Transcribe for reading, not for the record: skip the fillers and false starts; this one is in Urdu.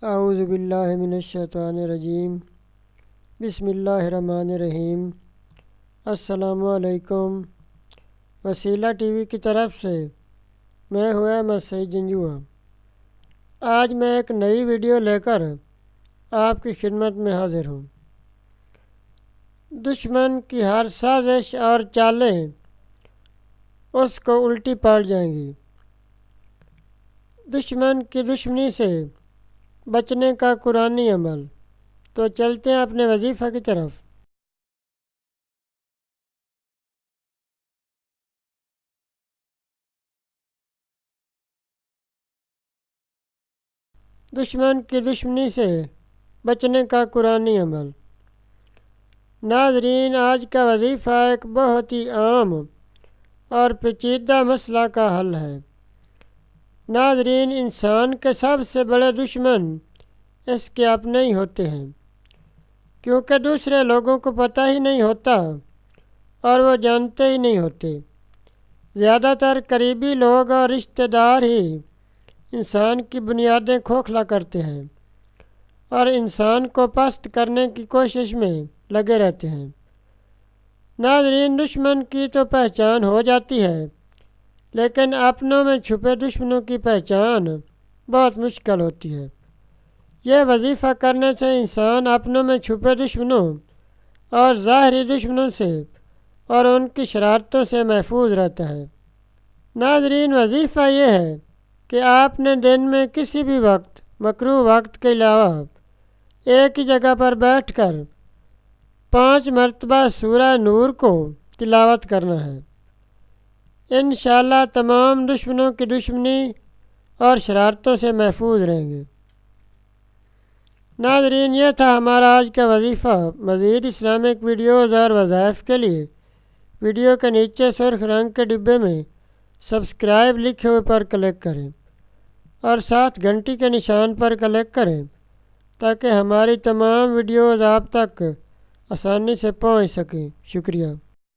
اعوذ باللہ من الشیطان الرجیم بسم اللہ الرحمن الرحیم۔ السلام علیکم۔ وسیلہ ٹی وی کی طرف سے میں ہوں احمد سعید جنجوعہ۔ آج میں ایک نئی ویڈیو لے کر آپ کی خدمت میں حاضر ہوں۔ دشمن کی ہر سازش اور چالیں اس کو الٹی پڑ جائیں گی۔ دشمن کی دشمنی سے بچنے کا قرآنی عمل۔ تو چلتے ہیں اپنے وظیفہ کی طرف۔ دشمن کی دشمنی سے بچنے کا قرآنی عمل۔ ناظرین، آج کا وظیفہ ایک بہت ہی عام اور پیچیدہ مسئلہ کا حل ہے۔ ناظرین، انسان کے سب سے بڑے دشمن اس کے اپنے ہی ہوتے ہیں، کیونکہ دوسرے لوگوں کو پتہ ہی نہیں ہوتا اور وہ جانتے ہی نہیں ہوتے۔ زیادہ تر قریبی لوگ اور رشتہ دار ہی انسان کی بنیادیں کھوکھلا کرتے ہیں اور انسان کو پست کرنے کی کوشش میں لگے رہتے ہیں۔ ناظرین، دشمن کی تو پہچان ہو جاتی ہے، لیکن اپنوں میں چھپے دشمنوں کی پہچان بہت مشکل ہوتی ہے۔ یہ وظیفہ کرنے سے انسان اپنوں میں چھپے دشمنوں اور ظاہری دشمنوں سے اور ان کی شرارتوں سے محفوظ رہتا ہے۔ ناظرین، وظیفہ یہ ہے کہ آپ نے دن میں کسی بھی وقت مکروہ وقت کے علاوہ ایک ہی جگہ پر بیٹھ کر 5 مرتبہ سورہ نور کو تلاوت کرنا ہے۔ انشاءاللہ تمام دشمنوں کی دشمنی اور شرارتوں سے محفوظ رہیں گے۔ ناظرین، یہ تھا ہمارا آج کا وظیفہ۔ مزید اسلامک ویڈیوز اور وظائف کے لیے ویڈیو کے نیچے سرخ رنگ کے ڈبے میں سبسکرائب لکھے ہوئے پر کلک کریں اور ساتھ گھنٹی کے نشان پر کلک کریں تاکہ ہماری تمام ویڈیوز آپ تک آسانی سے پہنچ سکیں۔ شکریہ۔